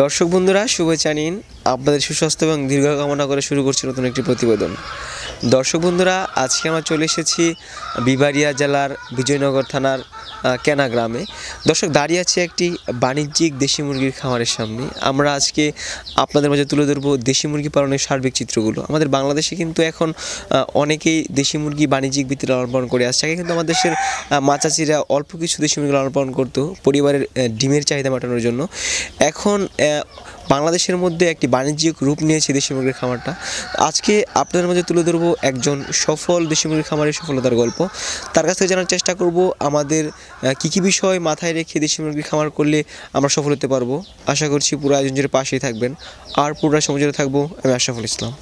দর্শক বন্ধুরা শুভেচ্ছা নিন, আপনাদের সুস্বাস্থ্য এবং দীর্ঘ কামনা করে শুরু করছি নতুন একটি প্রতিবেদন। দর্শক বন্ধুরা, আজকে আমরা চলে এসেছি বিবাড়িয়া জেলার বিজয়নগর থানার কেনা গ্রামে। দর্শক, দাঁড়িয়ে আছে একটি বাণিজ্যিক দেশি মুরগির খামারের সামনে। আমরা আজকে আপনাদের মাঝে তুলে ধরবো দেশি মুরগি পালনের সার্বিক চিত্রগুলো। আমাদের বাংলাদেশে কিন্তু এখন অনেকেই দেশি মুরগি বাণিজ্যিক ভিত্তিতে লালন পালন করে আসছে। আগে কিন্তু আমাদের দেশের মাচাচিরা অল্প কিছু দেশি মুরগি লালন পালন করতো পরিবারের ডিমের চাহিদা মেটানোর জন্য। এখন বাংলাদেশের মধ্যে একটি বাণিজ্যিক রূপ নিয়েছে দেশি মুরগির খামারটা। আজকে আপনাদের মাঝে তুলে ধরবো একজন সফল দেশি মুরগির খামারের সফলতার গল্প। তার কাছ থেকে জানার চেষ্টা করব আমাদের কী কী বিষয় মাথায় রেখে দেশি মুরগির খামার করলে আমরা সফল হতে পারবো। আশা করছি পুরো আয়োজন জুড়ে পাশেই থাকবেন, আর পুরো সময় জুড়ে থাকবো আমি আশরাফুল ইসলাম।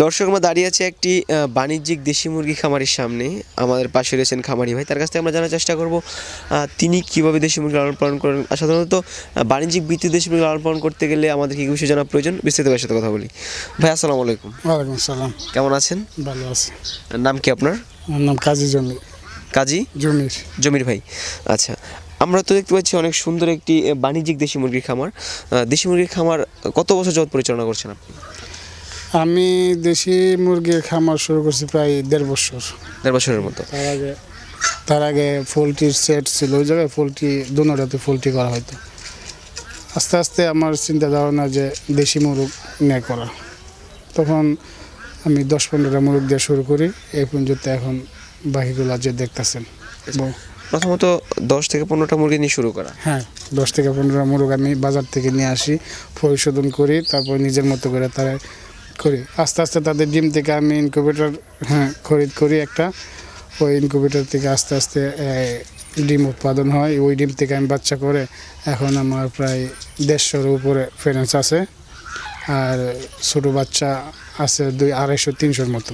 দর্শক, আমরা দাঁড়িয়ে আছে একটি বাণিজ্যিক দেশি মুরগি খামারের সামনে। আমাদের পাশে রয়েছেন খামারি ভাই, তার কাছ থেকে আমরা জানার চেষ্টা করব তিনি কীভাবে দেশি মুরগি লালন পালন করেন। সাধারণত বাণিজ্যিক ভিত্তিতে দেশি মুরগি লালন পালন করতে গেলে আমাদের কী বিষয় জানা প্রয়োজন, বিস্তারিত ভাইয়ের সাথে কথা বলি। ভাই আসসালামু আলাইকুম। ওয়ালাইকুম আসসালাম। কেমন আছেন? ভালো আছি। নাম কি আপনার? আমার নাম কাজী জমির। কাজী জমির ভাই। আচ্ছা, আমরা তো দেখতে পাচ্ছি অনেক সুন্দর একটি বাণিজ্যিক দেশি মুরগির খামার। দেশি মুরগির খামার কত বছর যাবত পরিচালনা করছেন আপনি? আমি দেশি মুরগির খামার শুরু করছি প্রায় 1.5 বছর। 1.5 বছরের মতো। তার আগে পোলট্রির সেট ছিল, ওই জায়গায় পোলট্রি দুনোটাতে পোলট্রি করা হতো। আস্তে আস্তে আমার চিন্তা ধারণা যে দেশি মুরগ নিয়ে করা, তখন আমি 10-15টা মুরগ দিয়ে শুরু করি। এই পর্যন্ত এখন বাকিগুলো যে দেখতেছেন। প্রথমত 10 থেকে 15টা মুরগি নিয়ে শুরু করা? হ্যাঁ, 10 থেকে 15টা মুরগ আমি বাজার থেকে নিয়ে আসি, পরিশোধন করি, তারপর নিজের মতো করে তারা করি। আস্তে আস্তে তাদের ডিম থেকে আমি ইনকিউবেটর খরিদ করি একটা। ওই ইনকিউবেটর থেকে আস্তে আস্তে ডিম উৎপাদন হয়। ওই ডিম থেকে আমি বাচ্চা করে এখন আমার প্রায় 150-এর উপরে প্যারেন্টস আছে, আর ছোটো বাচ্চা আছে 200-250-300-এর মতো।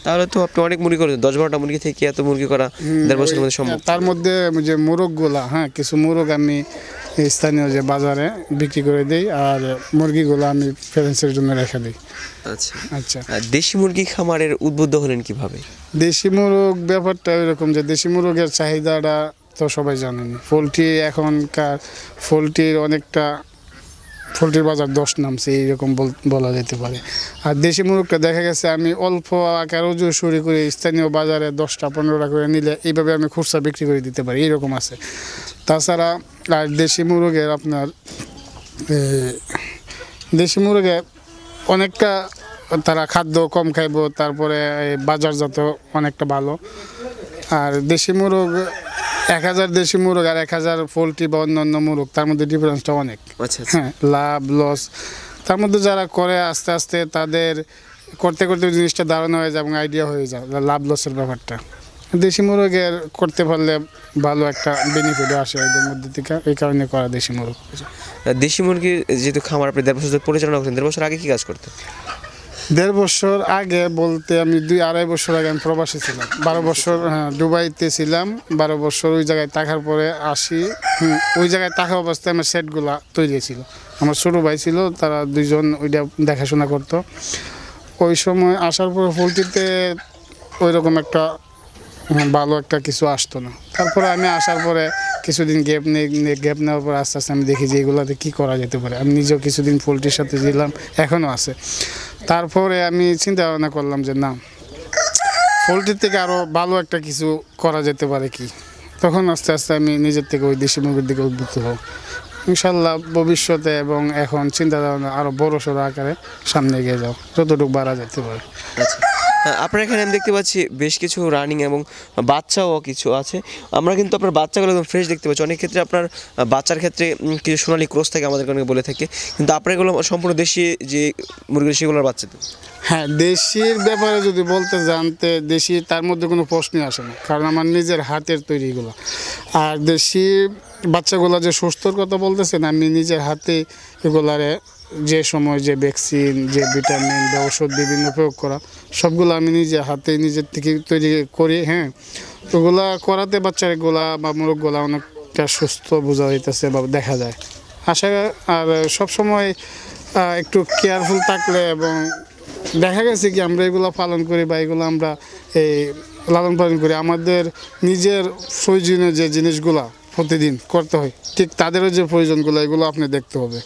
তাহলে তো আপনি অনেক মুরগি করেছেন। 10-12টা মুরগি থেকে এত মুরগি করা 1.5 বছরের মধ্যে সম্ভব? তার মধ্যে যে মোরগগুলা, কিছু মোরগ আমি স্থানীয় যে বাজারে বিক্রি করে দিই, আর মুরগিগুলো আমি প্যারেন্টসের জন্য রেখে দিই। আচ্ছা আচ্ছা। দেশি মুরগি খামারের উদ্বুদ্ধ হলেন কিভাবে? দেশি মুরগ ব্যাপারটা এরকম যে দেশি মুরগের চাহিদাটা তো সবাই জানেনি। পোলট্রি এখনকার পোলট্রির বাজার 10 নামছে, এইরকম বলা যেতে পারে। আর দেশি মুরগটা দেখা গেছে আমি অল্প আকার ওজন শুরু করে স্থানীয় বাজারে 10টা-15টা করে নিলে এইভাবে আমি খুচরা বিক্রি করে দিতে পারি, এইরকম আছে। তাছাড়া আর দেশি মুরগের আপনার দেশি মুরগে অনেকটা তারা খাদ্য কম খাইব, তারপরে বাজারজাত অনেকটা ভালো। আর দেশি মুরগ 1000 দেশি মুরগ আর 1000 পোলট্রি বা অন্যান্য মুরগ, তার মধ্যে ডিফারেন্সটা অনেক। হ্যাঁ, লাভ লস তার মধ্যে যারা করে আস্তে আস্তে তাদের করতে করতে জিনিসটা ধারণা হয়ে যায় এবং আইডিয়া হয়ে যায় লাভ লসের ব্যাপারটা। দেশি মুরগের করতে পারলে ভালো একটা বেনিফিট আসে এদের মধ্যে থেকে, এই কারণে করা দেশি মুরগ। দেশি মুরগির যেহেতু খামার আপনি 1.5 বছর পরিচালনা করছেন, 1.5 বছর আগে কি কাজ করতেন? 1.5 বছর আগে বলতে আমি 2-2.5 বছর আগে আমি প্রবাসী ছিলাম। 12 বছর দুবাইতে ছিলাম। 12 বছর ওই জায়গায় থাকার পরে আসি। ওই জায়গায় থাকা অবস্থায় আমার সেটগুলা তৈরি ছিল। আমার ছোটো ভাই ছিল, তারা 2জন ওইটা দেখাশোনা করতো। ওই সময় আসার পরে পোলট্রিতে ওই রকম একটা ভালো একটা কিছু আসতো না। তারপরে আমি আসার পরে কিছুদিন গ্যাপ নেওয়ার পর আস্তে আস্তে আমি দেখি যে এগুলোতে কী করা যেতে পারে। আমি নিজেও কিছুদিন পোলট্রির সাথে দিলাম, এখনও আছে। তারপরে আমি চিন্তা ভাবনা করলাম যে না, পোলট্রির থেকে আরও ভালো একটা কিছু করা যেতে পারে কি। তখন আস্তে আস্তে আমি নিজের থেকে ওই দেশি মুরগির দিকে উদ্বুদ্ধ হব ইনশাল্লাহ ভবিষ্যতে, এবং এখন চিন্তা ভাবনা আরও বড়সড় আকারে সামনে এগিয়ে যাও, যতটুকু বাড়া যেতে পারে। আচ্ছা, আপনার এখানে আমি দেখতে পাচ্ছি বেশ কিছু রানিং এবং বাচ্চাও কিছু আছে। আমরা কিন্তু আপনার বাচ্চাগুলো একদম ফ্রেশ দেখতে পাচ্ছি। অনেক ক্ষেত্রে আপনার বাচ্চার ক্ষেত্রে কিছু সোনালি ক্রস থাকে, আমাদের অনেকে বলে থাকে, কিন্তু আপনার এগুলো সম্পূর্ণ দেশি যে মুরগি সেগুলোর বাচ্চা তো? হ্যাঁ, দেশির ব্যাপারে যদি বলতে জানতে, দেশি তার মধ্যে কোনো প্রশ্নই আসে না, কারণ আমার নিজের হাতের তৈরি এগুলো। আর দেশি বাচ্চাগুলো যে সুস্থর কথা বলতেছেন, আমি নিজের হাতে এগুলারে যে সময় যে ভ্যাকসিন, যে ভিটামিন বা ওষুধ বিভিন্ন প্রয়োগ করা, সবগুলো আমি নিজের হাতে নিজের থেকে তৈরি করি। হ্যাঁ, ওগুলা করাতে বাচ্চাগুলা বা মুরগগুলা অনেকটা সুস্থ বোঝা হইতেছে বা দেখা যায়। আশা আর সবসময় একটু কেয়ারফুল থাকলে এবং দেখা গেছে কি আমরা এগুলো পালন করি বা এগুলো আমরা এই লালন পালন করি, আমাদের নিজের প্রয়োজনীয় যে জিনিসগুলা প্রতিদিন করতে হয়, ঠিক তাদেরও যে প্রয়োজনগুলো এগুলো আপনি দেখতে হবে।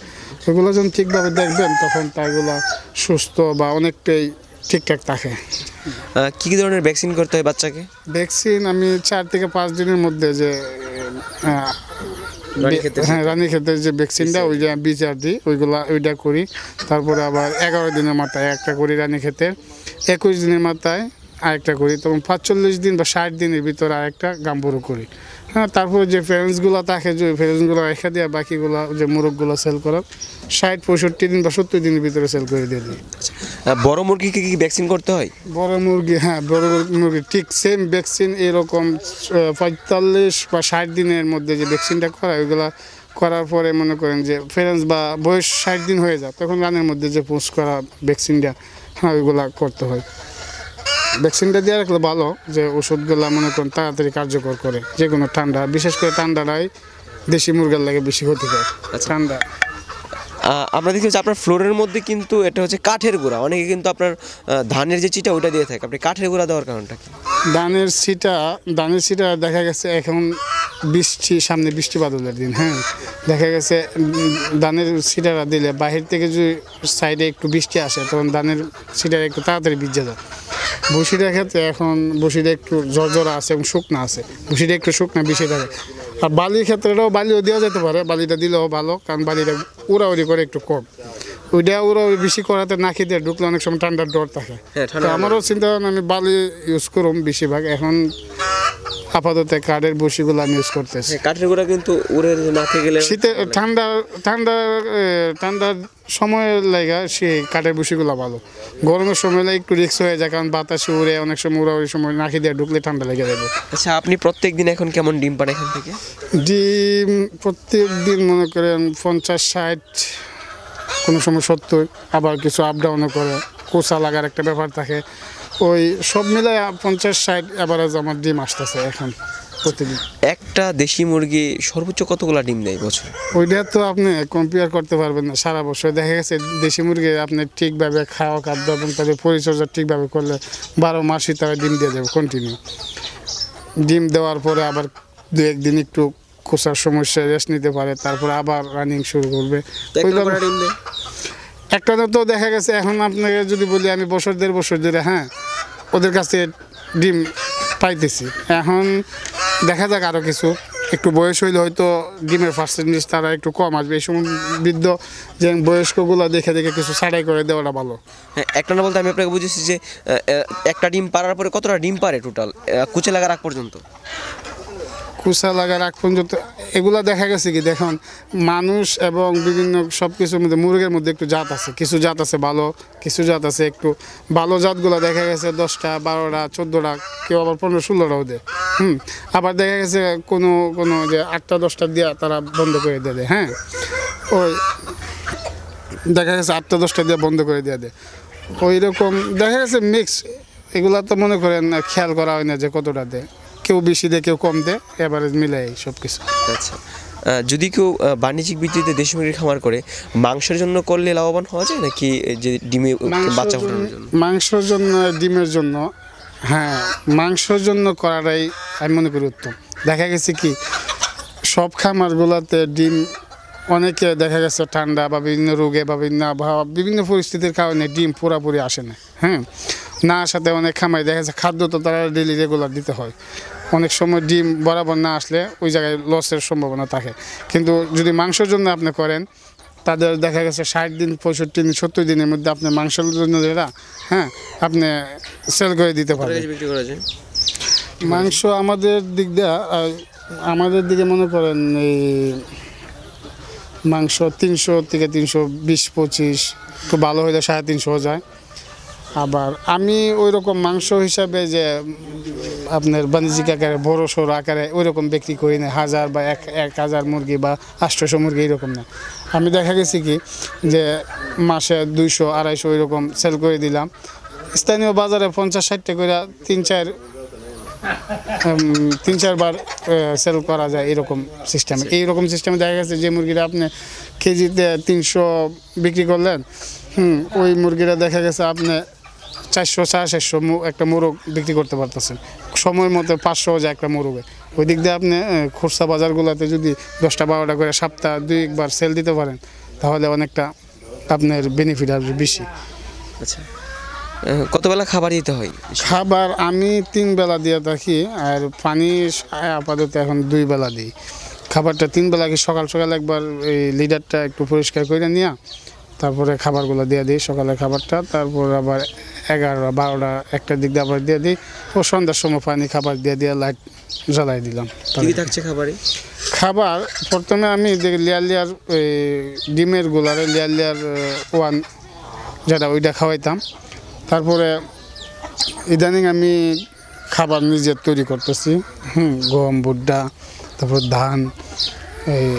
এগুলো যখন ঠিকভাবে দেখবেন তখন তাগুলা সুস্থ বা অনেকটাই ঠিকঠাক থাকে। কী কী ধরনের ভ্যাকসিন করতে হয় বাচ্চাকে? ভ্যাকসিন আমি 4 থেকে 5 দিনের মধ্যে যে রানীক্ষেতের যে ভ্যাকসিনটা ওইটা BCRD ওইটা করি। তারপরে আবার 11 দিনের মাথায় একটা করি রানীক্ষেতের, 21 দিনের মাথায় আরেকটা করি, তখন 45 দিন বা 60 দিনের ভিতরে আরেকটা গাম্বুরু করি। হ্যাঁ, তারপরে যে ফ্রেন্সগুলো থাকে যে ফ্রেন্সগুলো রেখে দেওয়া, বাকিগুলো যে মোরগগুলো সেল করার 60-65 দিন বা 70 দিনের ভিতরে সেল করে দিয়ে দিই। বড় মুরগিকে কি ভ্যাকসিন করতে হয়? বড় মুরগি, হ্যাঁ বড় মুরগি ঠিক সেম ভ্যাকসিন এরকম 45 বা 60 দিনের মধ্যে যে ভ্যাকসিনটা করা, ওইগুলো করার পরে মনে করেন যে ফ্রেন্স বা বয়স 60 দিন হয়ে যায়, তখন রানের মধ্যে যে পোস্ট করা ভ্যাকসিনটা, হ্যাঁ ওইগুলা করতে হয়। ভ্যাকসিনটা দিয়ে রাখলে ভালো, যে ওষুধগুলো মনে করেন তাড়াতাড়ি কার্যকর করে, যে কোনো ঠান্ডা, বিশেষ করে ঠান্ডাটাই দেশি মুরগার লাগে বেশি ক্ষতিকর। ঠান্ডা আমরা দেখি যে আপনার ফ্লোরের মধ্যে কিন্তু এটা হচ্ছে কাঠের গুঁড়া, অনেকে কিন্তু আপনার ধানের যে চিটা ওইটা দিয়ে থাকে, আপনি কাঠের গুঁড়া দেওয়ার কারণটা কি? ধানের সিটা দেখা গেছে এখন সামনে বৃষ্টি বাদলের দিন, হ্যাঁ দেখা গেছে ধানের সিটারা দিলে বাহির থেকে যদি সাইডে একটু বৃষ্টি আসে তখন ধানের সিটারা একটু তাড়াতাড়ি ভিজে যায়। বসিটার ক্ষেত্রে এখন বসিটা একটু ঝরঝরা আছে এবং শুকনা আছে, বসিটা একটু শুকনা বেশি থাকে। আর বালির ক্ষেত্রেও বালিও দেওয়া যেতে পারে, বালিটা দিলেও ভালো, কারণ বালিটা উড়াউড়ি করে একটু কম, ওইটা উড়াউড়ি বেশি করাতে নাকি দিয়ে ঢুকলে অনেক সময় ঠান্ডার ডর থাকে। তো আমারও চিন্তা ভাবনা আমি বালি ইউজ করুম বেশিরভাগ, এখন আপাতত কাঠের বসিগুলো আমি ইউজ করতেছি। কাঠের গুঁড়া কিন্তু উড়ে না থেকে গেলে শীতে ঠান্ডার সময়ের লাগা সে কাঠের বসিগুলো ভালো, গরমের সময় একটু রিস্ক হয়ে যায়, কারণ বাতাসে উড়ে অনেক সময় উড়াউড়ির সময় নাকি দিয়ে ঢুকলে ঠান্ডা লেগে যাবে। আচ্ছা, আপনি প্রত্যেক দিন এখন কেমন ডিম পান এখান থেকে? ডিম প্রত্যেক দিন মনে করেন 50-60, কোনো সময় 70, আবার কিছু আপ ডাউনও করে, কোচা লাগার একটা ব্যাপার থাকে, ওই সব মিলাই 50-60 অ্যাভারেজ আমার ডিম আসতেছে এখন প্রতিদিন। একটা দেশি মুরগি সর্বোচ্চ কতগুলো ডিম দেয় বছর? ওইটা তো আপনি কম্পেয়ার করতে পারবেন না সারা বছর। দেখা গেছে দেশি মুরগি আপনি ঠিকভাবে খাওয়া খাদ্য এবং তাদের পরিচর্যা ঠিকভাবে করলে 12 মাসই তারা ডিম দিয়ে যাবে কন্টিনিউ। ডিম দেওয়ার পরে আবার 2-1 দিন একটু খোসার সমস্যা রেস্ট নিতে পারে, তারপরে আবার রানিং শুরু করবে। একটা তো দেখা গেছে এখন আপনাকে যদি বলি আমি 1.5 বছর ধরে, হ্যাঁ ওদের কাছে ডিম পাইতেছি, এখন দেখা যাক আরও কিছু একটু বয়স হইলে হয়তো ডিমের পার্সেন্টেজ তারা একটু কম আসবে। এই সময় বৃদ্ধ যে বয়স্কগুলো দেখে কিছু ছাড়াই করে দেওয়াটা ভালো। হ্যাঁ, একটা না বলতে আমি আপনাকে বুঝেছি যে একটা ডিম পারার পরে কতটা ডিম পারে টোটাল কুচে লাগার আগ পর্যন্ত? কুচা লাগার আগ পর্যন্ত এগুলা দেখা গেছে কি, দেখুন মানুষ এবং বিভিন্ন সব কিছুর মধ্যে মুরগের মধ্যে একটু জাত আছে, কিছু জাত আছে ভালো, কিছু জাত আছে একটু ভালো জাতগুলো দেখা গেছে 10টা 12টা 14টা, কেউ আবার 15-16টাও দেয়। আবার দেখা গেছে কোনো যে 8টা 10টা দিয়া তারা বন্ধ করে দিয়ে দেয়। হ্যাঁ, ওই দেখা গেছে 8টা 10টা দিয়ে বন্ধ করে দিয়ে দেয়, ওই রকম দেখা গেছে মিক্স। এগুলা তো মনে করেন খেয়াল করা হয় না যে কতটা দেয়, কেউ বেশি দেয় কেউ কম দেয়, এভারেজ মিলাই সব কিছু। আচ্ছা, যদি কেউ বাণিজ্যিক ভিত্তিতে দেশি মুরগির খামার করে মাংসের জন্য করলে লাভবান হওয়া যায় নাকি যে ডিমে বাচ্চা ফোটানোর জন্য? মাংসের জন্য, ডিমের জন্য, হ্যাঁ মাংসের জন্য করাটাই আমি মনে করি উত্তম। দেখা গেছে কি সব খামারগুলোতে ডিম অনেকে দেখা গেছে ঠান্ডা বা বিভিন্ন রোগে বা বিভিন্ন আবহাওয়া বিভিন্ন পরিস্থিতির কারণে ডিম পুরোপুরি আসে না। হ্যাঁ, না আসাতে অনেক খামারে দেখা যাচ্ছে খাদ্য তো তারা ডেলি রেগুলার দিতে হয়, অনেক সময় ডিম বরাবর না আসলে ওই জায়গায় লসের সম্ভাবনা থাকে। কিন্তু যদি মাংসের জন্য আপনি করেন, তাদের দেখা গেছে 60 দিন 65 দিন 70 দিনের মধ্যে আপনি মাংসের জন্য যেটা, হ্যাঁ আপনি সেল করে দিতে পারেন। মাংস আমাদের দিক দিয়ে, আমাদের দিকে মনে করেন এই মাংস 300 থেকে 320-25, একটু ভালো হইলে 350 যায়। আবার আমি ওই রকম মাংস হিসাবে যে আপনার বাণিজ্যিক আকারে বড় সড়ো আকারে ওই রকম বিক্রি করি না, 1000 বা 1000 মুরগি বা 800 মুরগি এরকম না। আমি দেখা গেছি কি যে মাসে 200-250 ওই রকম সেল করে দিলাম। স্থানীয় বাজারে 50-60 করে 3-4 বার সেল করা যায় এরকম সিস্টেমে। এইরকম সিস্টেমে দেখা গেছে যে মুরগিটা আপনি কেজিতে 300 বিক্রি করলেন, ওই মুরগিটা দেখা গেছে আপনি 400 একটা মোরগ বিক্রি করতে পারতেছেন, সময় মতো 500 যায় একটা মোরগে। ওই দিক দিয়ে আপনি খুচরা বাজারগুলোতে যদি 10টা-12টা করে সপ্তাহ 2 একবার সেল দিতে পারেন, তাহলে অনেকটা আপনার বেনিফিট আসবে বেশি। আচ্ছা, কত বেলা খাবার দিতে হয়? খাবার আমি 3 বেলা দিয়ে থাকি, আর পানি আপাতত এখন 2 বেলা দিই। খাবারটা 3 বেলা কি সকাল সকাল একবার এই লিডারটা একটু পরিষ্কার করে নিয়ে তারপরে খাবারগুলো দিয়ে দিই, সকালের খাবারটা। তারপর আবার 11-12টা একটা দিক দিয়ে আবার দিয়ে দিই। ও সন্ধ্যার সময় পানি খাবার দিয়ে লাইট জ্বালাই দিলাম। কি থাকছে খাবারে? খাবার প্রথমে আমি লেয়ার ডিমের গুলারে লেয়ার 1 যেটা ওইটা খাওয়াইতাম। তারপরে ইদানিং আমি খাবার নিজে তৈরি করতেছি, গম, ভুট্টা, তারপর ধান, এই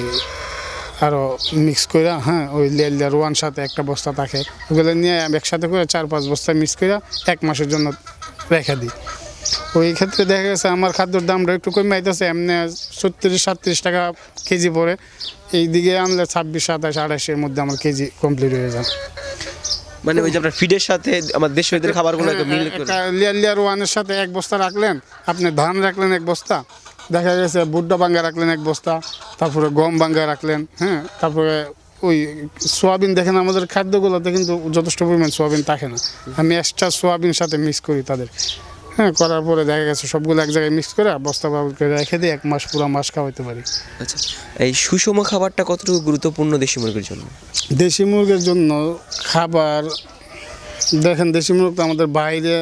আরও মিক্স করে, ওই লেয়ার 1 সাথে একটা বস্তা থাকে, ওগুলো নিয়ে একসাথে করে 4-5 বস্তা মিক্স করে 1 মাসের জন্য রেখে দিই। ওই ক্ষেত্রে দেখা গেছে আমার খাদ্যর দামটা একটু কমে আইতেছে, এমনি 36-37 টাকা কেজি পড়ে, এই দিকে আনলে 26-27-28-এর মধ্যে আমার কেজি কমপ্লিট হয়ে যায়। মানে ওই যে আপনার ফিডের সাথে আমার দেশীয় খাবারগুলো মিল করে লেয়ার 1-এর সাথে 1 বস্তা রাখলেন, আপনি ধান রাখলেন 1 বস্তা, দেখা গেছে ভুট্টা বাঙ্গা রাখলেন 1 বস্তা, তারপরে গম বাঙ্গা রাখলেন, তারপরে ওই সোয়াবিন। দেখেন আমাদের খাদ্যগুলোতে কিন্তু যথেষ্ট পরিমাণ সোয়াবিন থাকে না, আমি এক্সট্রা সোয়াবিন সাথে মিক্স করি তাদের, করার পরে দেখা গেছে সবগুলো এক জায়গায় মিক্স করে বস্তা করে রেখে দিয়ে 1 মাস পুরো মাস খাওয়াইতে পারি। আচ্ছা, এই সুষম খাবারটা কতটুকু গুরুত্বপূর্ণ দেশি মুরগির জন্য? দেশি মুরগির জন্য খাবার দেখেন, দেশি মুরগ তো আমাদের বাইরে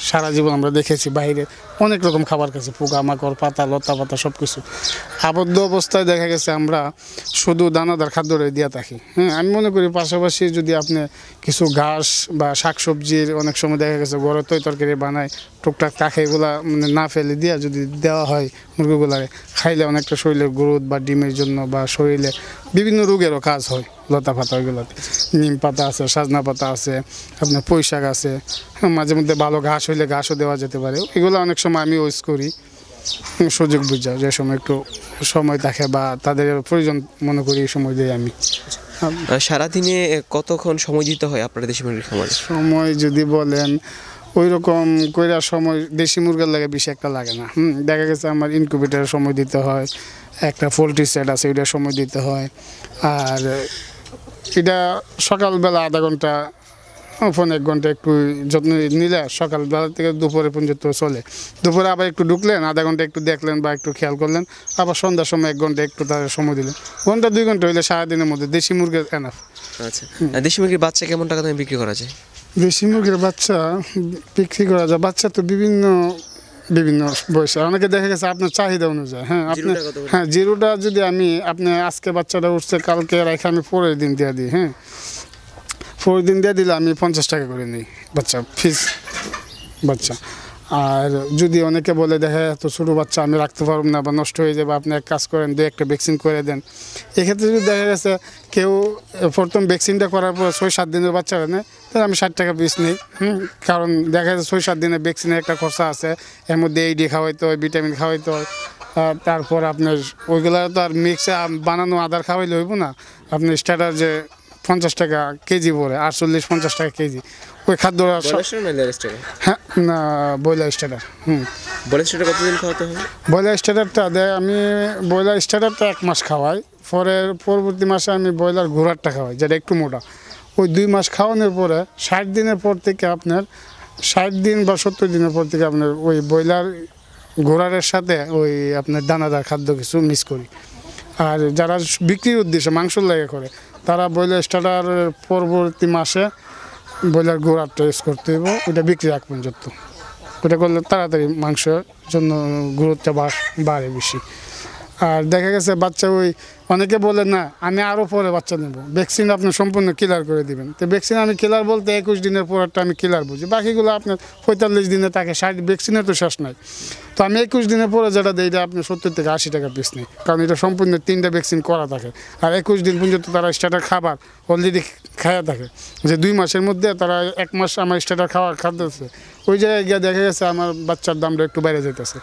সারা জীবন আমরা দেখেছি, বাইরে অনেক রকম খাবার খাচ্ছি, পোকামাকড়, পাতা, লতা পাতা সব কিছু। আবদ্ধ অবস্থায় দেখা গেছে আমরা শুধু দানাদার খাদ্যটাই দিয়ে থাকি। আমি মনে করি পাশাপাশি যদি আপনি কিছু ঘাস বা শাকসবজির, অনেক সময় দেখা গেছে ঘরে তরকারি বানায় টুকটাক তাকে এগুলা মানে না ফেলে দিয়ে যদি দেওয়া হয় মুরগিগুলারে, খাইলে অনেকটা শরীরের গ্রোথ বা ডিমের জন্য বা শরীরে বিভিন্ন রোগেরও কাজ হয়। লতা পাতা ওইগুলোতে নিম পাতা আছে, সাজনা পাতা আছে, আপনার পুঁই শাক আছে, মাঝে মধ্যে ভালো ঘাস হইলে ঘাসও দেওয়া যেতে পারে। এগুলো অনেক সময় আমি ইউজ করি সুযোগ বুঝা, যে সময় একটু সময় থাকে বা তাদের প্রয়োজন মনে করি এই সময় দিই আমি। সারাদিনে কতক্ষণ সময় দিতে হয় আপনার দেশি মুরগির খামারে? সময় যদি বলেন ওই রকম কইরা সময় দেশি মুরগির লাগে বেশি একটা লাগে না। দেখা গেছে আমার ইনকিউবেটারে সময় দিতে হয়, একটা পোলট্রি সেট আছে ওইটা সময় দিতে হয়, আর এটা সকালবেলা আধা ঘন্টা, 1 ঘন্টা একটু যত্ন নিলে সকালবেলা থেকে দুপুরে পর্যন্ত চলে। দুপুরে আবার একটু ঢুকলেন, আধা ঘন্টা একটু দেখলেন বা একটু খেয়াল করলেন, আবার সন্ধ্যার সময় 1 ঘন্টা একটু তাদের সময় দিলেন, 1-2 ঘন্টা হইলে সারাদিনের মধ্যে দেশি মুরগির এনাফ। আচ্ছা, দেশি মুরগির বাচ্চা কেমন টাকা দামে বিক্রি করা যায়? দেশি মুরগির বাচ্চা বিক্রি করা যায়, বাচ্চা তো বিভিন্ন বয়সে, অনেকে দেখা গেছে আপনার চাহিদা অনুযায়ী। জিরোটা যদি আপনি আজকে বাচ্চাটা উঠছে, কালকে রেখে আমি পরের দিন দিয়ে দিই, পরের দিন দিয়ে দিলে আমি 50 টাকা করে নিই বাচ্চা ফিস বাচ্চা। আর যদি অনেকে বলে দেখে এত ছোটো বাচ্চা আমি রাখতে পারব না বা নষ্ট হয়ে যাবে, আপনি এক কাজ করেন 2-1টা ভ্যাকসিন করে দেন। এক্ষেত্রে যদি দেখা গেছে কেউ প্রথম ভ্যাকসিনটা করার পর 6-7 দিনের বাচ্চা নেয়, তাহলে আমি 60 টাকা পিস নিই। কারণ দেখা যাচ্ছে 6-7 দিনের ভ্যাকসিনের একটা খরচা আছে, এর মধ্যে এইডি খাওয়াইতে হয়, ভিটামিন খাওয়াইতে হয়, তারপর আপনার ওইগুলো তো আর মিক্সে বানানো আদার খাওয়াইলে হইব না। আপনি স্টার্টার যে 50 টাকা কেজি পড়ে, 48-50 টাকা কেজি, ওই খাদ্যটা হ্যাঁ না ব্রয়লার স্টার্টার। ব্রয়লার স্টার্টার কতদিন খাওয়াতে হবে? ব্রয়লার স্টার্টারটা দেয়, আমি ব্রয়লার স্টার্টারটা 1 মাস খাওয়াই, পরবর্তী মাসে আমি ব্রয়লার ঘোড়ারটা খাওয়াই যেটা একটু মোটা। ওই 2 মাস খাওয়ানোর পরে 60 দিনের পর থেকে আপনার 60 দিন বা 70 দিনের পর থেকে আপনার ওই ব্রয়লার ঘোড়ারের সাথে ওই আপনার দানাদার খাদ্য কিছু মিক্স করি। আর যারা বিক্রির উদ্দেশ্যে মাংসর লাগে করে, তারা ব্রয়লার স্টার্টারের পরবর্তী মাসে ব্রয়লার ঘোড়ারটা ইউজ করতে হবে, ওইটা বিক্রি রাখ পর্যন্ত। ওটা করলে তাড়াতাড়ি মাংসের জন্য গ্রোথটা বাড়ে বেশি। আর দেখা গেছে বাচ্চা ওই অনেকে বলে না আমি আরও পরে বাচ্চা নেব, ভ্যাকসিন আপনি সম্পূর্ণ ক্লিয়ার করে দিবেন। তো ভ্যাকসিন আমি ক্লিয়ার বলতে 21 দিনের পরটা আমি ক্লিয়ার বুঝি, বাকিগুলো আপনার 45 দিনে থাকে, 60 ভ্যাকসিনের তো শেষ নাই। তো আমি 21 দিনের পরে যেটা দিই এটা আপনি 70 থেকে 80 টাকা পিস নেই, কারণ এটা সম্পূর্ণ 3টা ভ্যাকসিন করা থাকে। আর 21 দিন পর্যন্ত তারা স্টার্টার খাবার অলরেডি খাওয়া থাকে, যে 2 মাসের মধ্যে তারা 1 মাস আমার স্টার্টার খাবার খাদ্যছে, ওই জায়গায় গিয়ে দেখা গেছে আমার বাচ্চার দামটা একটু বেড়ে যেতেছে।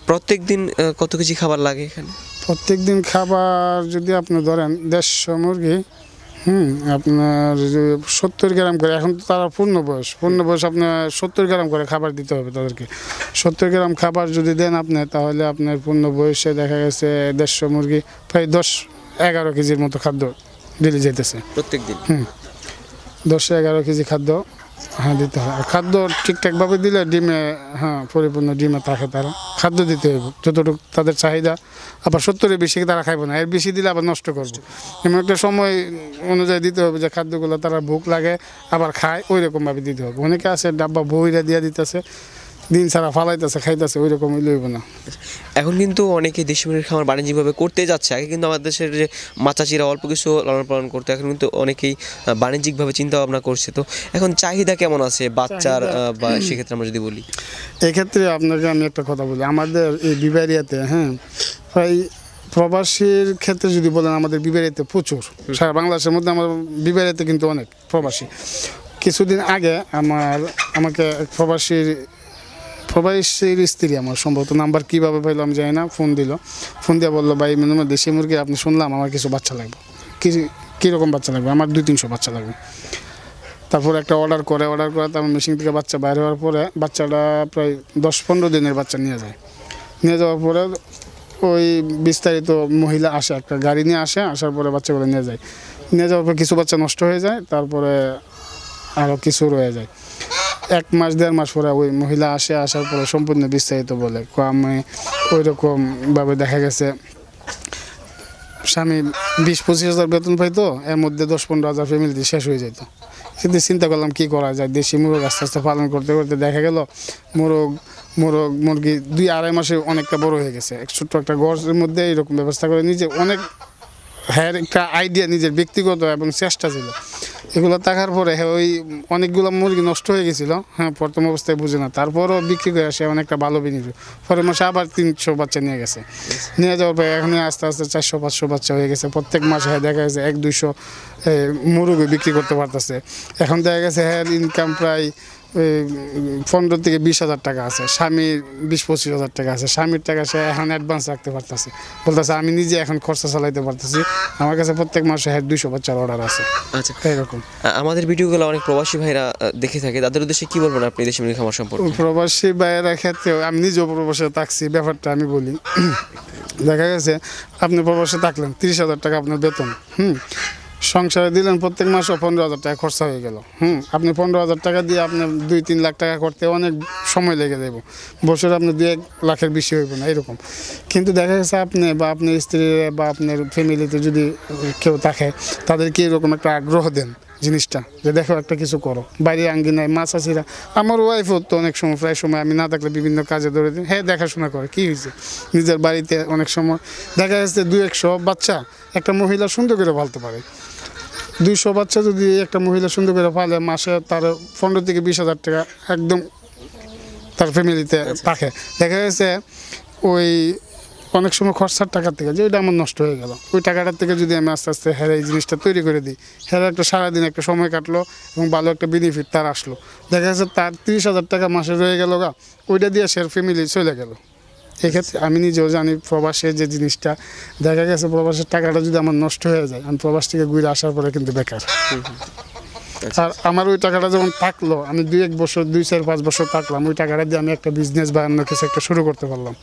প্রত্যেক দিন কত কেজি খাবার লাগে এখানে? প্রত্যেক দিন খাবার যদি আপনি ধরেন 150 মুরগি, আপনার 70 গ্রাম করে, এখন তো তারা পূর্ণ বয়স আপনার 70 গ্রাম করে খাবার দিতে হবে তাদেরকে। 70 গ্রাম খাবার যদি দেন আপনি, তাহলে আপনার পূর্ণ বয়সে দেখা গেছে 150 মুরগি প্রায় 10-11 কেজির মতো খাদ্য দিলে যেতেছে প্রত্যেক দিন। 10-11 কেজি খাদ্য দিতে হয়। আর খাদ্য ঠিকঠাকভাবে দিলে ডিমে পরিপূর্ণ ডিমে থাকে তারা। খাদ্য দিতে হবে যতটুকু তাদের চাহিদা। আবার 70-এর বেশি তারা খাইব না, এর বেশি দিলে আবার নষ্ট করবো। এমন একটা সময় অনুযায়ী দিতে হবে যে খাদ্যগুলো তারা ভুক লাগে আবার খায়, ওই রকমভাবে দিতে হবে। অনেকে আছে ডাব্বা বইরা দিয়ে দিতেছে, দিন ছাড়া ফালাইতেছে, খাইতেছে, ওই রকম লইব না। এখন কিন্তু অনেকে দেশি মুরগির খামার বাণিজ্যিকভাবে করতে যাচ্ছে। আগে কিন্তু আমাদের দেশের যে মাচাচিরা অল্প কিছু লালন পালন করতো, এখন কিন্তু অনেকেই বাণিজ্যিকভাবে চিন্তা ভাবনা করছে। তো এখন চাহিদা কেমন আছে বাচ্চার, বা সেক্ষেত্রে আমরা যদি বলি? এক্ষেত্রে আপনাকে আমি একটা কথা বলি, আমাদের এই বিবারিয়াতে প্রায় প্রবাসীর ক্ষেত্রে যদি বলেন, আমাদের বিবারিয়াতে প্রচুর, সারা বাংলাদেশের মধ্যে আমার বিবারিয়াতে কিন্তু অনেক প্রবাসী। কিছুদিন আগে আমাকে এক প্রবাসীর স্ত্রী, আমার সম্ভবত নাম্বার কীভাবে পাইলো আমি জানি না, ফোন দিয়ে বললো, ভাই দেশি মুরগি আপনি শুনলাম, আমার কিছু বাচ্চা লাগবে। কীরকম বাচ্চা লাগবে? আমার 200-300 বাচ্চা লাগবে। তারপর একটা অর্ডার করে তারপর মেশিন থেকে বাচ্চা বাইর হওয়ার পরে বাচ্চাটা প্রায় 10-15 দিনের বাচ্চা নিয়ে যাওয়ার পরে ওই বিস্তারিত মহিলা আসে, একটা গাড়ি নিয়ে আসার পরে বাচ্চাগুলো নিয়ে যাওয়ার পর কিছু বাচ্চা নষ্ট হয়ে যায়, তারপরে আরও কিছু রয়ে যায়। 1 মাস 1.5 মাস পরে ওই মহিলা আসার পরে সম্পূর্ণ বিস্তারিত বলে, আমি ওই রকমভাবে দেখা গেছে স্বামী 20-25 হাজার বেতন পাইতো, এর মধ্যে 10-15 হাজার ফ্যামিলিতে শেষ হয়ে যেত। কিন্তু চিন্তা করলাম কী করা যায়, দেশি মুরগ আস্তে আস্তে পালন করতে দেখা গেল মুরগি 2-2.5 মাসে অনেকটা বড় হয়ে গেছে। ছোট্ট একটা ঘরের মধ্যে এইরকম ব্যবস্থা করে নিজে অনেক একটা আইডিয়া, নিজের ব্যক্তিগত এবং চেষ্টা ছিল। এগুলো থাকার পরে ওই অনেকগুলো মুরগি নষ্ট হয়ে গেছিলো, প্রথম অবস্থায় বুঝে না, তারপরও বিক্রি করে আসে অনেকটা ভালো বেনিফিট। পরের মাসে আবার 300 বাচ্চা নিয়ে যাওয়ার পরে এখন আস্তে আস্তে 400-500 বাচ্চা হয়ে গেছে। প্রত্যেক মাসে দেখা গেছে 100-200 মুরগি বিক্রি করতে পারতেছে। এখন দেখা গেছে ইনকাম প্রায় 15-20 হাজার টাকা আছে, স্বামীর 20-25 হাজার টাকা আছে। স্বামীর টাকা সে এখন অ্যাডভান্স রাখতে পারতেছে, বলতেছে আমি নিজে এখন খরচা চালাইতে পারতেছি। আমার কাছে প্রত্যেক মাসে 200 বাচ্চার অর্ডার আছে। আচ্ছা, এরকম আমাদের ভিডিওগুলো অনেক প্রবাসী ভাইরা দেখে থাকে, তাদের উদ্দেশ্যে কি বলবেন আপনি দেশি মুরগি খামার সম্পর্কে? প্রবাসী ভাইয়েরা ক্ষেত্রে আমি নিজেও প্রবাসে থাকছি, ব্যাপারটা আমি বলি। দেখা গেছে আপনি প্রবাসে থাকলেন, 30 হাজার টাকা আপনার বেতন, সংসারে দিলেন, প্রত্যেক মাসে 15 হাজার টাকা খরচা হয়ে গেল। আপনি 15 হাজার টাকা দিয়ে আপনার 2-3 লাখ টাকা করতে অনেক সময় লেগে যাব, বছরে আপনি 2-1 লাখের বেশি হইব না এরকম। কিন্তু দেখা গেছে আপনি বা আপনার স্ত্রী বা আপনার ফ্যামিলিতে যদি কেউ থাকে, তাদেরকে এরকম একটা আগ্রহ দেন জিনিসটা, যে দেখো একটা কিছু করো, বাইরে আঙ্গিনায় মাছ আসিরা। আমার ওয়াইফও তো অনেক সময়, প্রায় সময় আমি না থাকলে বিভিন্ন কাজে ধরে দিন, দেখাশোনা করে, কি হয়েছে নিজের বাড়িতে অনেক সময় দেখা যাচ্ছে 200-100 বাচ্চা একটা মহিলা সুন্দর করে পালতে পারে। 200 বাচ্চা যদি একটা মহিলা সুন্দর করে পালে, মাসে তার 15-20 হাজার টাকা একদম তার ফ্যামিলিতে থাকে। দেখা গেছে ওই অনেক সময় খরচার টাকার থেকে যে ওইটা আমার নষ্ট হয়ে গেল, ওই টাকাটার থেকে যদি আমি আস্তে আস্তে এই জিনিসটা তৈরি করে দিই, একটা সারাদিন একটা সময় কাটলো এবং ভালো একটা বেনিফিট তার আসলো। দেখা যাচ্ছে তার 30 হাজার টাকা মাসে রয়ে গেল ওইটা দিয়ে সে ফ্যামিলি চলে গেল। এক্ষেত্রে আমি নিজেও জানি প্রবাসের যে জিনিসটা, দেখা গেছে প্রবাসের টাকাটা যদি আমার নষ্ট হয়ে যায়, আমি প্রবাস থেকে ঘুরে আসার পরে কিন্তু বেকার। আর আমার ওই টাকাটা যখন থাকলো, আমি 2-1 বছর 2-4-5 বছর থাকলাম, ওই টাকাটা দিয়ে আমি একটা বিজনেস বা অন্য কিছু একটা শুরু করতে পারলাম।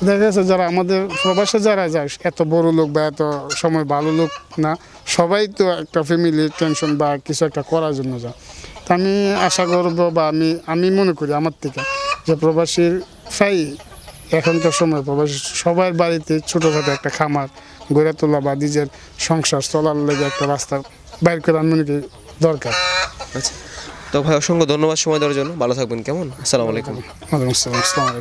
দেখা গেছে যারা আমাদের প্রবাসে যারা যায়, এত বড় লোক বা এত সময় ভালো লোক না, সবাই তো একটা ফ্যামিলির টেনশন বা কিছু একটা করার জন্য যায়। তা আমি আশা করবো বা আমি মনে করি আমার থেকে, যে প্রবাসীর এখনকার সময় প্রবাসী সবার বাড়িতে ছোটোখাটো একটা খামার গড়ে তোলা বা নিজের সংসার চলার লেগে একটা রাস্তা বাইর করে আমি মনে করি দরকার। আচ্ছা, তো ভাই অসংখ্য ধন্যবাদ সময় দেওয়ার জন্য, ভালো থাকবেন। কেমন? আসসালামু আলাইকুম। ওয়ালাইকুম আসসালাম।